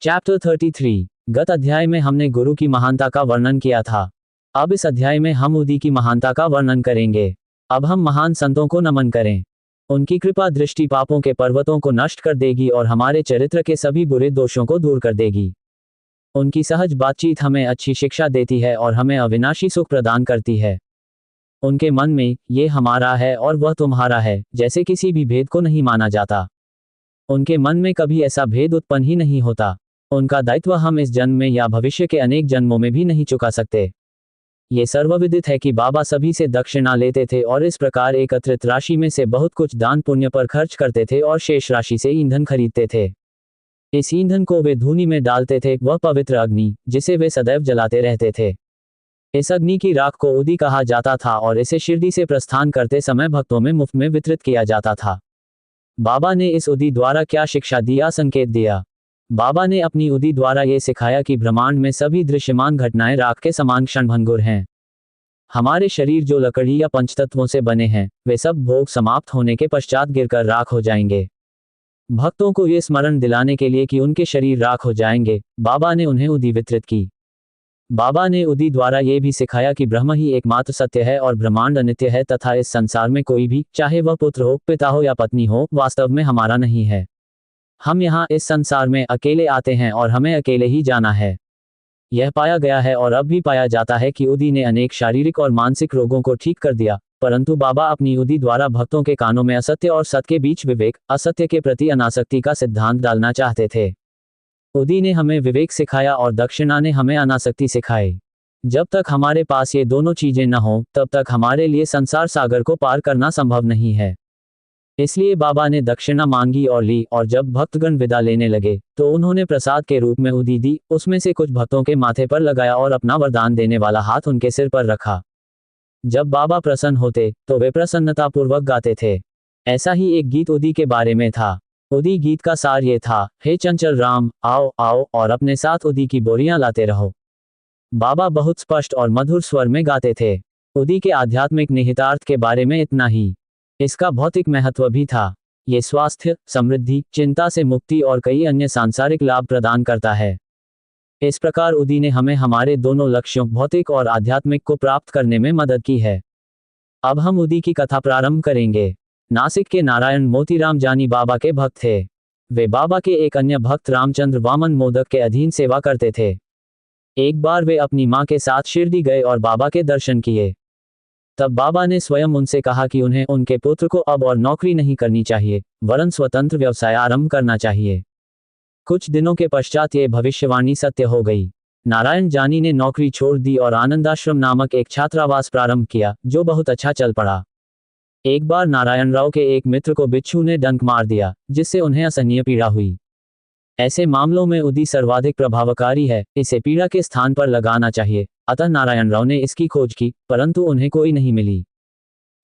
Chapter 33। गत अध्याय में हमने गुरु की महानता का वर्णन किया था। अब इस अध्याय में हम उदी की महानता का वर्णन करेंगे। अब हम महान संतों को नमन करें। उनकी कृपा दृष्टि पापों के पर्वतों को नष्ट कर देगी और हमारे चरित्र के सभी बुरे दोषों को दूर कर देगी। उनकी सहज बातचीत हमें अच्छी शिक्षा देती है और हमें अविनाशी सुख प्रदान करती है। उनके मन में ये हमारा है और वह तुम्हारा है जैसे किसी भी भेद को नहीं माना जाता। उनके मन में कभी ऐसा भेद उत्पन्न ही नहीं होता। उनका दायित्व हम इस जन्म में या भविष्य के अनेक जन्मों में भी नहीं चुका सकते। ये सर्वविदित है कि बाबा सभी से दक्षिणा लेते थे और इस प्रकार एकत्रित राशि में से बहुत कुछ दान पुण्य पर खर्च करते थे और शेष राशि से ईंधन खरीदते थे। इस ईंधन को वे धूनी में डालते थे, वह पवित्र अग्नि जिसे वे सदैव जलाते रहते थे। इस अग्नि की राख को उदी कहा जाता था और इसे शिरडी से प्रस्थान करते समय भक्तों में मुफ्त में वितरित किया जाता था। बाबा ने इस उदी द्वारा क्या शिक्षा दिया, संकेत दिया। बाबा ने अपनी उदी द्वारा ये सिखाया कि ब्रह्मांड में सभी दृश्यमान घटनाएं राख के समान क्षणभंगुर हैं। हमारे शरीर जो लकड़ी या पंचतत्वों से बने हैं वे सब भोग समाप्त होने के पश्चात गिरकर राख हो जाएंगे। भक्तों को ये स्मरण दिलाने के लिए कि उनके शरीर राख हो जाएंगे, बाबा ने उन्हें उदी वितरित की। बाबा ने उदी द्वारा ये भी सिखाया कि ब्रह्म ही एकमात्र सत्य है और ब्रह्मांड अनित्य है तथा इस संसार में कोई भी, चाहे वह पुत्र हो, पिता हो या पत्नी हो, वास्तव में हमारा नहीं है। हम यहाँ इस संसार में अकेले आते हैं और हमें अकेले ही जाना है। यह पाया गया है और अब भी पाया जाता है कि उदी ने अनेक शारीरिक और मानसिक रोगों को ठीक कर दिया, परंतु बाबा अपनी उदी द्वारा भक्तों के कानों में असत्य और सत्य के बीच विवेक, असत्य के प्रति अनासक्ति का सिद्धांत डालना चाहते थे। उदी ने हमें विवेक सिखाया और दक्षिणा ने हमें अनासक्ति सिखाई। जब तक हमारे पास ये दोनों चीजें न हो तब तक हमारे लिए संसार सागर को पार करना संभव नहीं है। इसलिए बाबा ने दक्षिणा मांगी और ली, और जब भक्तगण विदा लेने लगे तो उन्होंने प्रसाद के रूप में उदी दी, उसमें से कुछ भक्तों के माथे पर लगाया और अपना वरदान देने वाला हाथ उनके सिर पर रखा। जब बाबा प्रसन्न होते तो वे प्रसन्नतापूर्वक गाते थे। ऐसा ही एक गीत उदी के बारे में था। उदी गीत का सार ये था, हे चंचल राम, आओ आओ और अपने साथ उदी की बोरियां लाते रहो। बाबा बहुत स्पष्ट और मधुर स्वर में गाते थे। उदी के आध्यात्मिक निहितार्थ के बारे में इतना ही। इसका भौतिक महत्व भी था। ये स्वास्थ्य, समृद्धि, चिंता से मुक्ति और कई अन्य सांसारिक लाभ प्रदान करता है। इस प्रकार उदी ने हमें हमारे दोनों लक्ष्यों, भौतिक और आध्यात्मिक, को प्राप्त करने में मदद की है। अब हम उदी की कथा प्रारंभ करेंगे। नासिक के नारायण मोतीराम जानी बाबा के भक्त थे। वे बाबा के एक अन्य भक्त रामचंद्र वामन मोदक के अधीन सेवा करते थे। एक बार वे अपनी मां के साथ शिरडी गए और बाबा के दर्शन किए। तब बाबा ने स्वयं उनसे कहा कि उन्हें उनके पुत्र को अब और नौकरी नहीं करनी चाहिए, वरन स्वतंत्र व्यवसाय आरंभ करना चाहिए। कुछ दिनों के पश्चात ये भविष्यवाणी सत्य हो गई। नारायण जानी ने नौकरी छोड़ दी और आनंदाश्रम नामक एक छात्रावास प्रारंभ किया, जो बहुत अच्छा चल पड़ा। एक बार नारायण राव के एक मित्र को बिच्छू ने डंक मार दिया, जिससे उन्हें असहनीय पीड़ा हुई। ऐसे मामलों में उदी सर्वाधिक प्रभावकारी है, इसे पीड़ा के स्थान पर लगाना चाहिए। अतः नारायण राव ने इसकी खोज की, परंतु उन्हें कोई नहीं मिली।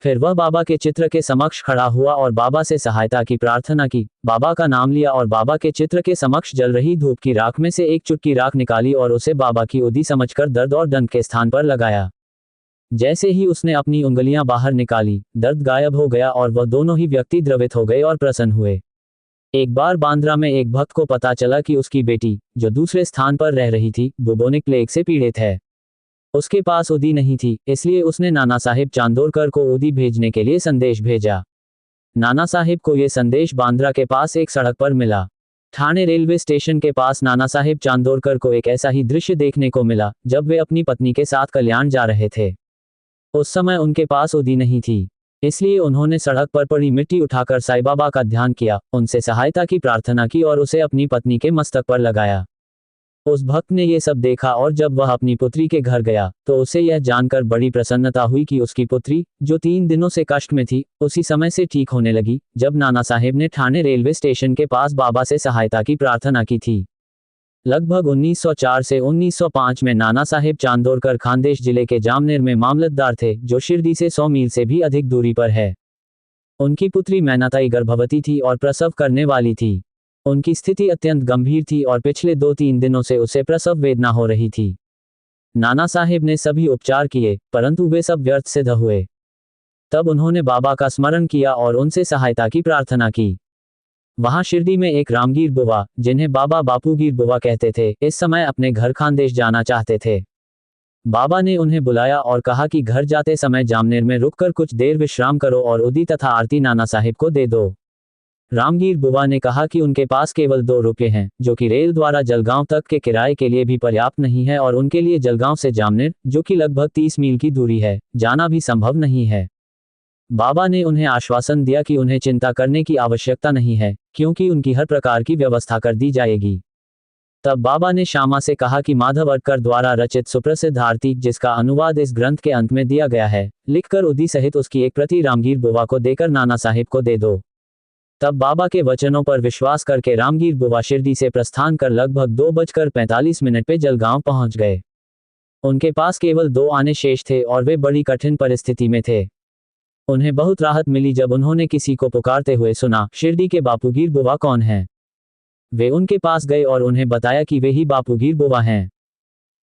फिर वह बाबा के चित्र के समक्ष खड़ा हुआ और बाबा से सहायता की प्रार्थना की। बाबा का नाम लिया और बाबा के चित्र के समक्ष जल रही धूप की राख में से एक चुटकी राख निकाली और उसे बाबा की उदी समझकर दर्द और डंक के स्थान पर लगाया। जैसे ही उसने अपनी उंगलियां बाहर निकाली, दर्द गायब हो गया और वह दोनों ही व्यक्ति द्रवित हो गए और प्रसन्न हुए। एक बार बांद्रा में एक भक्त को पता चला कि उसकी बेटी, जो दूसरे स्थान पर रह रही थी, बुबोनिक प्लेग से पीड़ित है। उसके पास उदी नहीं थी, इसलिए उसने नाना साहिब चांदोरकर को उदी भेजने के लिए संदेश भेजा। नाना साहिब को यह संदेश बांद्रा के पास एक सड़क पर मिला। ठाणे रेलवे स्टेशन के पास नाना साहिब चांदोरकर को एक ऐसा ही दृश्य देखने को मिला, जब वे अपनी पत्नी के साथ कल्याण जा रहे थे। उस समय उनके पास उदी नहीं थी, इसलिए उन्होंने सड़क पर पड़ी मिट्टी उठाकर साईं बाबा का ध्यान किया, उनसे सहायता की प्रार्थना की और उसे अपनी पत्नी के मस्तक पर लगाया। उस भक्त ने ये सब देखा और जब वह अपनी पुत्री के घर गया तो उसे यह जानकर बड़ी प्रसन्नता हुई कि उसकी पुत्री, जो 3 दिनों से कष्ट में थी, उसी समय से ठीक होने लगी, जब नाना साहिब ने ठाणे रेलवे स्टेशन के पास बाबा से सहायता की प्रार्थना की थी। लगभग 1904 से 1905 में नाना साहिब चांदोरकर खानदेश जिले के जामनेर में मामलतदार थे, जो शिरडी से 100 मील से भी अधिक दूरी पर है। उनकी पुत्री मैनाताई गर्भवती थी और प्रसव करने वाली थी। उनकी स्थिति अत्यंत गंभीर थी और पिछले 2-3 दिनों से उसे प्रसव वेदना हो रही थी। नाना साहिब ने सभी उपचार किए, परंतु वे सब व्यर्थ सिद्ध हुए। तब उन्होंने बाबा का स्मरण किया और उनसे सहायता की प्रार्थना की। वहां शिरडी में एक रामगीर बुवा, जिन्हें बाबा बापूगीर बुवा कहते थे, इस समय अपने घर खानदेश जाना चाहते थे। बाबा ने उन्हें बुलाया और कहा कि घर जाते समय जामनेर में रुककर कुछ देर विश्राम करो और उदी तथा आरती नाना साहिब को दे दो। रामगीर बुवा ने कहा कि उनके पास केवल 2 रुपये हैं, जो कि रेल द्वारा जलगांव तक के किराए के लिए भी पर्याप्त नहीं है और उनके लिए जलगांव से जामनेर, जो कि लगभग 30 मील की दूरी है, जाना भी संभव नहीं है। बाबा ने उन्हें आश्वासन दिया कि उन्हें चिंता करने की आवश्यकता नहीं है, क्योंकि उनकी हर प्रकार की व्यवस्था कर दी जाएगी। तब बाबा ने श्यामा से कहा कि माधव अटकर द्वारा रचित सुप्रसिद्ध आरती, जिसका अनुवाद इस ग्रंथ के अंत में दिया गया है, लिखकर उदी सहित उसकी एक प्रति रामगीर बुवा को देकर नाना साहिब को दे दो। तब बाबा के वचनों पर विश्वास करके रामगीर बुवा शिरडी से प्रस्थान कर लगभग 2:45 पे जलगांव पहुंच गए। उनके पास केवल 2 आने शेष थे और वे बड़ी कठिन परिस्थिति में थे। उन्हें बहुत राहत मिली जब उन्होंने किसी को पुकारते हुए सुना, शिरडी के बापूगीर बुवा कौन हैं? वे उनके पास गए और उन्हें बताया कि वे ही बापूगीर बुवा हैं।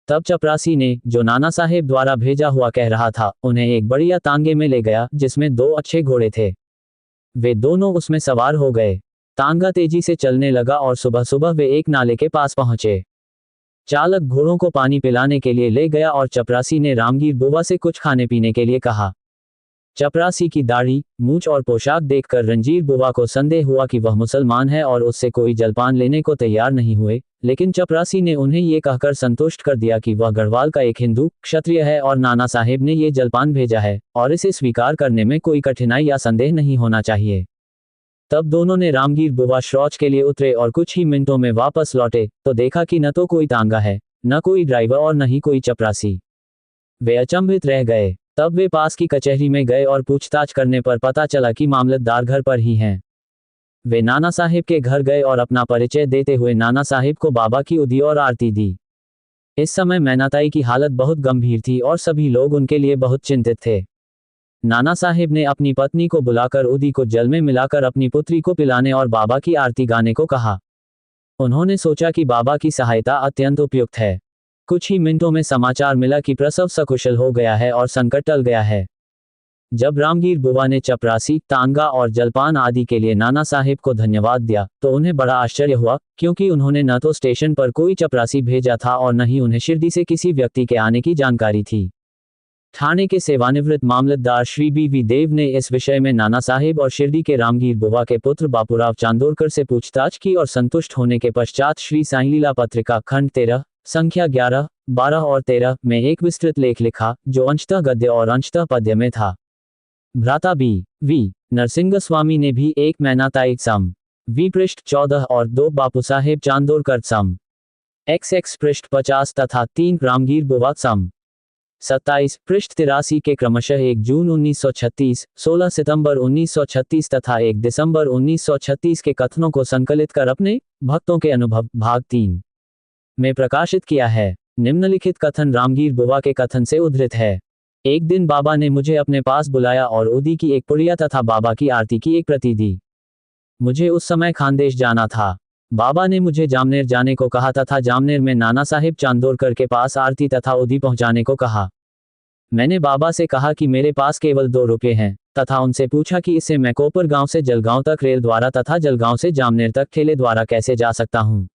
तब चपरासी ने, जो नाना साहेब द्वारा भेजा हुआ कह रहा था, उन्हें एक बढ़िया तांगे में ले गया, जिसमें 2 अच्छे घोड़े थे। वे दोनों उसमें सवार हो गए। तांगा तेजी से चलने लगा और सुबह सुबह वे एक नाले के पास पहुंचे। चालक घोड़ों को पानी पिलाने के लिए ले गया और चपरासी ने रामगीर बुवा से कुछ खाने पीने के लिए कहा। चपरासी की दाढ़ी, मूछ और पोशाक देखकर रंजीर बुवा को संदेह हुआ कि वह मुसलमान है और उससे कोई जलपान लेने को तैयार नहीं हुए, लेकिन चपरासी ने उन्हें ये कहकर संतुष्ट कर दिया कि वह गढ़वाल का एक हिंदू क्षत्रिय है और नाना साहेब ने ये जलपान भेजा है और इसे स्वीकार करने में कोई कठिनाई या संदेह नहीं होना चाहिए। तब दोनों ने रामगीर बुवा शौच के लिए उतरे और कुछ ही मिनटों में वापस लौटे तो देखा कि न तो कोई तांगा है, न कोई ड्राइवर और न ही कोई चपरासी। वे अचंभित रह गए। तब वे पास की कचहरी में गए और पूछताछ करने पर पता चला कि मामलतदार घर पर ही हैं। वे नाना साहिब के घर गए और अपना परिचय देते हुए नाना साहिब को बाबा की उदी और आरती दी। इस समय मैनाताई की हालत बहुत गंभीर थी और सभी लोग उनके लिए बहुत चिंतित थे। नाना साहिब ने अपनी पत्नी को बुलाकर उदी को जल में मिलाकर अपनी पुत्री को पिलाने और बाबा की आरती गाने को कहा। उन्होंने सोचा कि बाबा की सहायता अत्यंत उपयुक्त है। कुछ ही मिनटों में समाचार मिला कि प्रसव सकुशल हो गया है और संकट टल गया है। जब रामगीर बुवा ने चपरासी, तांगा और जलपान आदि के लिए नाना साहिब को धन्यवाद दिया तो उन्हें बड़ा आश्चर्य हुआ, क्योंकि उन्होंने न तो स्टेशन पर कोई चपरासी भेजा था और न ही उन्हें शिरडी से किसी व्यक्ति के आने की जानकारी थी। ठाणे के सेवानिवृत्त मामलतदार श्री बी देव ने इस विषय में नाना साहिब और शिरडी के रामगीर बुवा के पुत्र बापूराव चांदोरकर से पूछताछ की और संतुष्ट होने के पश्चात श्री साईलीला पत्रिका खंड 13 संख्या 11, 12 और 13 में एक विस्तृत लेख लिखा, जो अंशतः गद्य और अंशतः पद्य में था। भ्राता वी नरसिंह स्वामी ने भी एक मैनाताई सम वी पृष्ठ 14 और 2 बापू साहेब चांदोरकर सम XX पृष्ठ 50 तथा 3 रामगीर बुवा सम 27 पृष्ठ 83 के क्रमशः 1 जून 1936, 16 सितंबर 1936 तथा 1 दिसंबर 1936 के कथनों को संकलित कर अपने भक्तों के अनुभव भाग 3 में प्रकाशित किया है। निम्नलिखित कथन रामगीर बुवा के कथन से उद्धृत है। एक दिन बाबा ने मुझे अपने पास बुलाया और उदी की एक पुड़िया तथा बाबा की आरती की एक प्रति दी। मुझे उस समय खानदेश जाना था। बाबा ने मुझे जामनेर जाने को कहा तथा जामनेर में नाना साहिब चांदोरकर के पास आरती तथा उदी पहुंचाने को कहा। मैंने बाबा से कहा कि मेरे पास केवल 2 रुपये हैं तथा उनसे पूछा कि इससे मैं कोपर गांव से जलगांव तक रेल द्वारा तथा जलगांव से जामनेर तक ठेले द्वारा कैसे जा सकता हूं।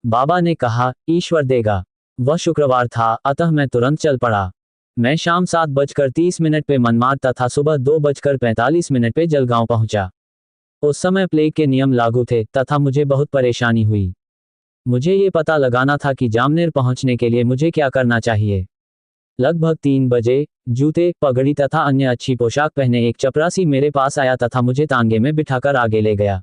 बाबा ने कहा, ईश्वर देगा। वह शुक्रवार था, अतः मैं तुरंत चल पड़ा। मैं शाम 7:30 पे मनमाड तथा सुबह 2:45 पे जलगांव पहुंचा। उस समय प्लेग के नियम लागू थे तथा मुझे बहुत परेशानी हुई। मुझे ये पता लगाना था कि जामनेर पहुंचने के लिए मुझे क्या करना चाहिए। लगभग 3 बजे जूते, पगड़ी तथा अन्य अच्छी पोशाक पहने एक चपरासी मेरे पास आया तथा मुझे तांगे में बिठाकर आगे ले गया।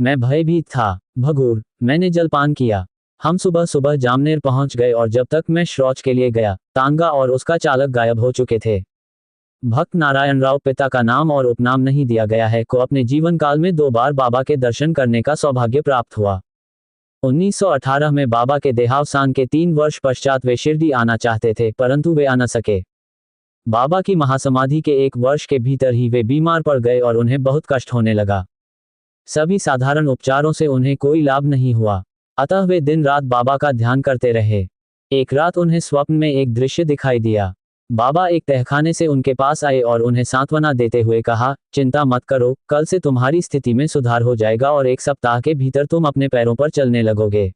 मैं भयभीत था। भगूर मैंने जलपान किया। हम सुबह सुबह जामनेर पहुंच गए और जब तक मैं शौच के लिए गया, तांगा और उसका चालक गायब हो चुके थे। भक्त नारायण राव, पिता का नाम और उपनाम नहीं दिया गया है, को अपने जीवन काल में 2 बार बाबा के दर्शन करने का सौभाग्य प्राप्त हुआ। 1918 में बाबा के देहावसान के 3 वर्ष पश्चात वे शिरडी आना चाहते थे, परंतु वे आ न सके। बाबा की महासमाधि के 1 वर्ष के भीतर ही वे बीमार पड़ गए और उन्हें बहुत कष्ट होने लगा। सभी साधारण उपचारों से उन्हें कोई लाभ नहीं हुआ, अतः वे दिन रात बाबा का ध्यान करते रहे। एक रात उन्हें स्वप्न में एक दृश्य दिखाई दिया। बाबा एक तहखाने से उनके पास आए और उन्हें सांत्वना देते हुए कहा, चिंता मत करो, कल से तुम्हारी स्थिति में सुधार हो जाएगा और 1 सप्ताह के भीतर तुम अपने पैरों पर चलने लगोगे।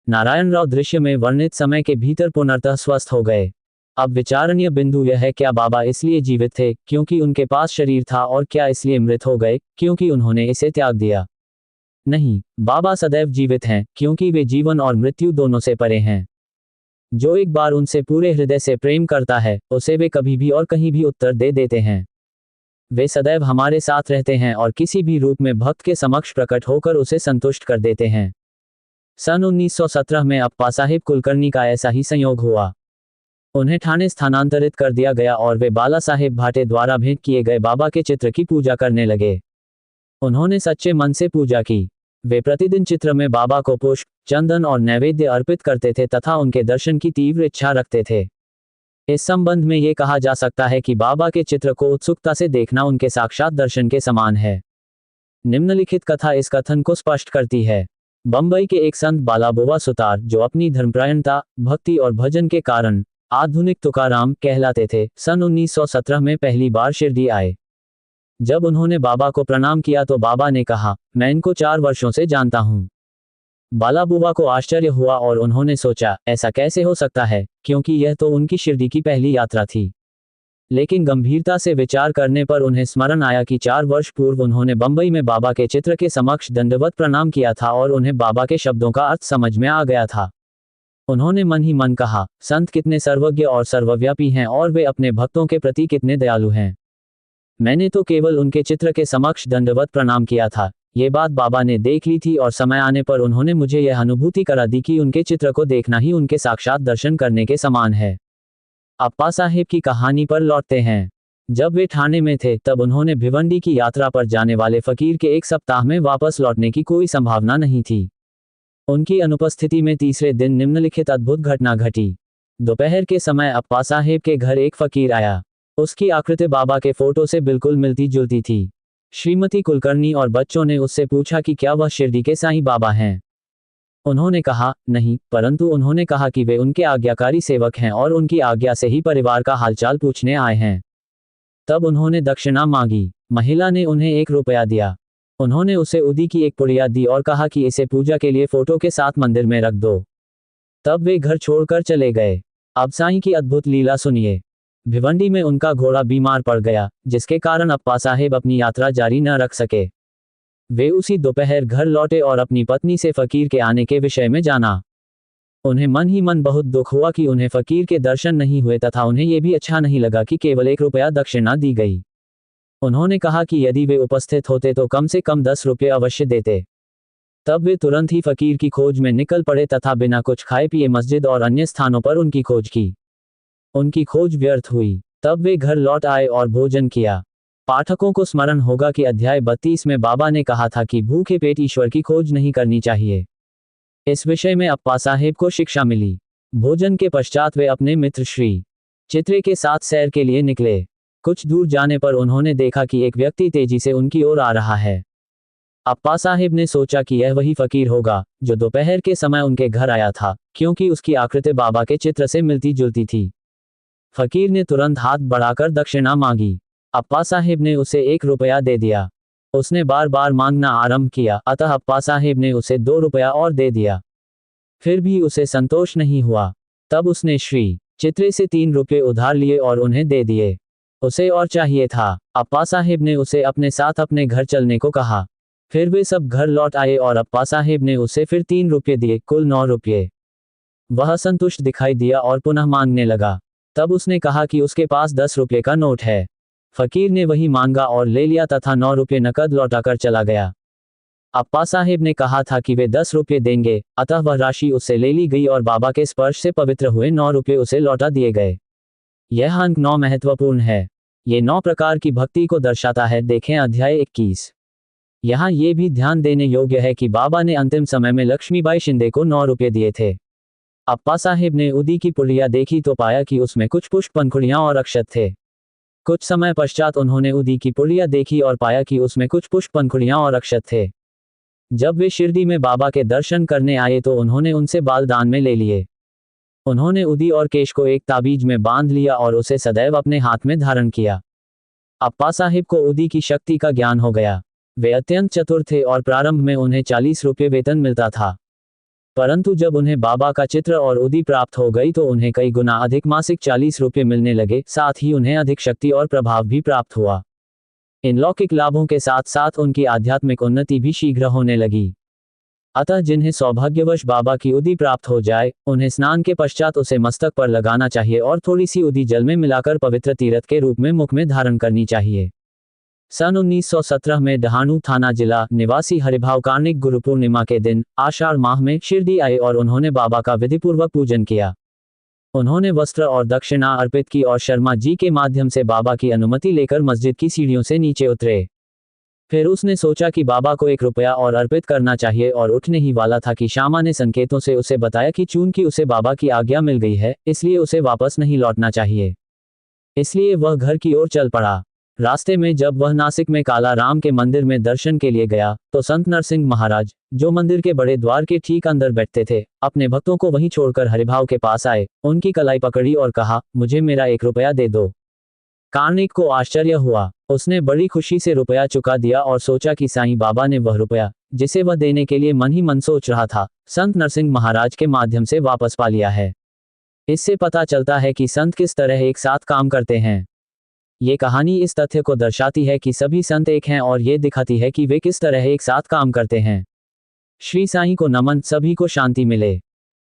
नारायण राव दृश्य में वर्णित समय के भीतर पुनर्तः स्वस्थ हो गए। अब विचारणीय बिंदु यह है, क्या बाबा इसलिए जीवित थे क्योंकि उनके पास शरीर था, और क्या इसलिए मृत हो गए क्योंकि उन्होंने इसे त्याग दिया? नहीं, बाबा सदैव जीवित हैं क्योंकि वे जीवन और मृत्यु दोनों से परे हैं। जो एक बार उनसे पूरे हृदय से प्रेम करता है, उसे वे कभी भी और कहीं भी उत्तर दे देते हैं। वे सदैव हमारे साथ रहते हैं और किसी भी रूप में भक्त के समक्ष प्रकट होकर उसे संतुष्ट कर देते हैं। सन 1917 में अप्पा साहिब कुलकर्णी का ऐसा ही संयोग हुआ। उन्हें ठाणे स्थानांतरित कर दिया गया और वे बाला साहेब भाटे द्वारा भेंट किए गए बाबा के चित्र की पूजा करने लगे। उन्होंने सच्चे मन से पूजा की। वे प्रतिदिन चित्र में बाबा को पुष्प, चंदन और नैवेद्य अर्पित करते थे तथा उनके दर्शन की तीव्र इच्छा रखते थे। इस संबंध में ये कहा जा सकता है कि बाबा के चित्र को उत्सुकता से देखना उनके साक्षात दर्शन के समान है। निम्नलिखित कथा इस कथन को स्पष्ट करती है। बंबई के एक संत बालाबुवा सुतार, जो अपनी धर्मपरायणता, भक्ति और भजन के कारण आधुनिक तुकाराम कहलाते थे, सन 1917 में पहली बार शिरडी आए। जब उन्होंने बाबा को प्रणाम किया तो बाबा ने कहा, मैं इनको 4 वर्षों से जानता हूँ। बालाबुवा को आश्चर्य हुआ और उन्होंने सोचा, ऐसा कैसे हो सकता है, क्योंकि यह तो उनकी शिरडी की पहली यात्रा थी। लेकिन गंभीरता से विचार करने पर उन्हें स्मरण आया कि 4 वर्ष पूर्व उन्होंने बंबई में बाबा के चित्र के समक्ष दंडवत प्रणाम किया था और उन्हें बाबा के शब्दों का अर्थ समझ में आ गया था। उन्होंने मन ही मन कहा, संत कितने सर्वज्ञ और सर्वव्यापी हैं और वे अपने भक्तों के प्रति कितने दयालु हैं। मैंने तो केवल उनके चित्र के समक्ष दंडवत प्रणाम किया था। ये बात बाबा ने देख ली थी और समय आने पर उन्होंने मुझे यह अनुभूति करा दी कि उनके चित्र को देखना ही उनके साक्षात दर्शन करने के समान है। अप्पा साहेब की कहानी पर लौटते हैं। जब वे ठाणे में थे तब उन्होंने भिवंडी की यात्रा पर जाने वाले फकीर के 1 सप्ताह में वापस लौटने की कोई संभावना नहीं थी। उनकी अनुपस्थिति में तीसरे दिन निम्नलिखित अद्भुत घटना घटी। दोपहर के समय अप्पा साहेब के घर एक फकीर आया। उसकी आकृति बाबा के फोटो से बिल्कुल मिलती जुलती थी। श्रीमती कुलकर्णी और बच्चों ने उससे पूछा कि क्या वह शिरडी के साईं बाबा हैं। उन्होंने कहा, नहीं, परंतु उन्होंने कहा कि वे उनके आज्ञाकारी सेवक हैं और उनकी आज्ञा से ही परिवार का हालचाल पूछने आए हैं। तब उन्होंने दक्षिणा मांगी। महिला ने उन्हें 1 रुपया दिया। उन्होंने उसे उदी की एक पुड़िया दी और कहा कि इसे पूजा के लिए फोटो के साथ मंदिर में रख दो। तब वे घर छोड़कर चले गए। अब साईं की अद्भुत लीला सुनिए। भिवंडी में उनका घोड़ा बीमार पड़ गया, जिसके कारण अप्पा साहेब अपनी यात्रा जारी न रख सके। वे उसी दोपहर घर लौटे और अपनी पत्नी से फकीर के आने के विषय में जाना। उन्हें मन ही मन बहुत दुख हुआ कि उन्हें फकीर के दर्शन नहीं हुए तथा उन्हें यह भी अच्छा नहीं लगा कि केवल 1 रुपया दक्षिणा दी गई। उन्होंने कहा कि यदि वे उपस्थित होते तो कम से कम 10 रुपये अवश्य देते। तब वे तुरंत ही फकीर की खोज में निकल पड़े तथा बिना कुछ खाए पिए मस्जिद और अन्य स्थानों पर उनकी खोज की। उनकी खोज व्यर्थ हुई। तब वे घर लौट आए और भोजन किया। पाठकों को स्मरण होगा कि अध्याय 32 में बाबा ने कहा था कि भूखे पेट ईश्वर की खोज नहीं करनी चाहिए। इस विषय में अप्पा साहेब को शिक्षा मिली। भोजन के पश्चात वे अपने मित्र श्री चित्रे के साथ सैर के लिए निकले। कुछ दूर जाने पर उन्होंने देखा कि एक व्यक्ति तेजी से उनकी ओर आ रहा है। अप्पा साहेब ने सोचा कि यह वही फकीर होगा जो दोपहर के समय उनके घर आया था, क्योंकि उसकी आकृति बाबा के चित्र से मिलती जुलती थी। फकीर ने तुरंत हाथ बढ़ाकर दक्षिणा मांगी। अप्पा साहेब ने उसे 1 रुपया दे दिया। उसने बार बार मांगना आरंभ किया, अतः अप्पा साहेब ने उसे 2 रुपया और दे दिया। फिर भी उसे संतोष नहीं हुआ। तब उसने श्री चित्रे से 3 रुपये उधार लिए और उन्हें दे दिए। उसे और चाहिए था। अप्पा साहेब ने उसे अपने साथ अपने घर चलने को कहा। फिर वे सब घर लौट आए और अप्पा साहेब ने उसे फिर 3 रुपये दिए, कुल 9 रुपये। वह संतुष्ट दिखाई दिया और पुनः मांगने लगा। तब उसने कहा कि उसके पास 10 रुपये का नोट है। फकीर ने वही मांगा और ले लिया तथा 9 रुपये नकद लौटाकर चला गया। अप्पा साहेब ने कहा था कि वे 10 रुपये देंगे, अतः वह राशि उससे ले ली गई और बाबा के स्पर्श से पवित्र हुए 9 रुपये उसे लौटा दिए गए। यह अंक 9 महत्वपूर्ण है। ये 9 प्रकार की भक्ति को दर्शाता है। देखें अध्याय 21। यहाँ ये भी ध्यान देने योग्य है कि बाबा ने अंतिम समय में लक्ष्मीबाई शिंदे को 9 रुपये दिए थे। अप्पा साहेब ने उदी की पुड़िया देखी तो पाया कि उसमें कुछ पुष्प, पंखुड़ियां और अक्षत थे। कुछ समय पश्चात उन्होंने उदी की पुड़िया देखी और पाया कि उसमें कुछ पुष्प, पंखुड़ियां और अक्षत थे। जब वे शिरडी में बाबा के दर्शन करने आए तो उन्होंने उनसे बाल दान में ले लिए। उन्होंने उदी और केश को एक ताबीज में बांध लिया और उसे सदैव अपने हाथ में धारण किया। अप्पा साहिब को उदी की शक्ति का ज्ञान हो गया। वे अत्यंत चतुर थे और प्रारंभ में उन्हें 40 रुपये वेतन मिलता था, परंतु जब उन्हें बाबा का चित्र और उदी प्राप्त हो गई तो उन्हें कई गुना अधिक मासिक 40 रुपये मिलने लगे। साथ ही उन्हें अधिक शक्ति और प्रभाव भी प्राप्त हुआ। इन लौकिक लाभों के साथ साथ उनकी आध्यात्मिक उन्नति भी शीघ्र होने लगी। अतः जिन्हें सौभाग्यवश बाबा की उदी प्राप्त हो जाए, उन्हें स्नान के पश्चात उसे मस्तक पर लगाना चाहिए और थोड़ी सी उदी जल में मिलाकर पवित्र तीर्थ के रूप में मुख में धारण करनी चाहिए। सन 1917 में डहाणू थाना जिला निवासी हरिभाव कार्णिक गुरु पूर्णिमा के दिन आषाढ़ माह में शिरडी आए और उन्होंने बाबा का विधिपूर्वक पूजन किया। उन्होंने वस्त्र और दक्षिणा अर्पित की और शर्मा जी के माध्यम से बाबा की अनुमति लेकर मस्जिद की सीढ़ियों से नीचे उतरे। फिर उसने सोचा कि बाबा को 1 रुपया और अर्पित करना चाहिए और उठने ही वाला था कि श्यामा ने संकेतों से उसे बताया कि चूंकि उसे बाबा की आज्ञा मिल गई है, इसलिए उसे वापस नहीं लौटना चाहिए। इसलिए वह घर की ओर चल पड़ा। रास्ते में जब वह नासिक में काला राम के मंदिर में दर्शन के लिए गया, तो संत नरसिंह महाराज, जो मंदिर के बड़े द्वार के ठीक अंदर बैठते थे, अपने भक्तों को वहीं छोड़कर हरिभाव के पास आए, उनकी कलाई पकड़ी और कहा, मुझे मेरा 1 रुपया दे दो। कार्णिक को आश्चर्य हुआ। उसने बड़ी खुशी से रुपया चुका दिया और सोचा कि साईं बाबा ने वह रुपया, जिसे वह देने के लिए मन ही मन सोच रहा था, संत नरसिंह महाराज के माध्यम से वापस पा लिया है। इससे पता चलता है कि संत किस तरह एक साथ काम करते हैं। ये कहानी इस तथ्य को दर्शाती है कि सभी संत एक हैं और ये दिखाती है कि वे किस तरह एक साथ काम करते हैं। श्री साईं को नमन। सभी को शांति मिले।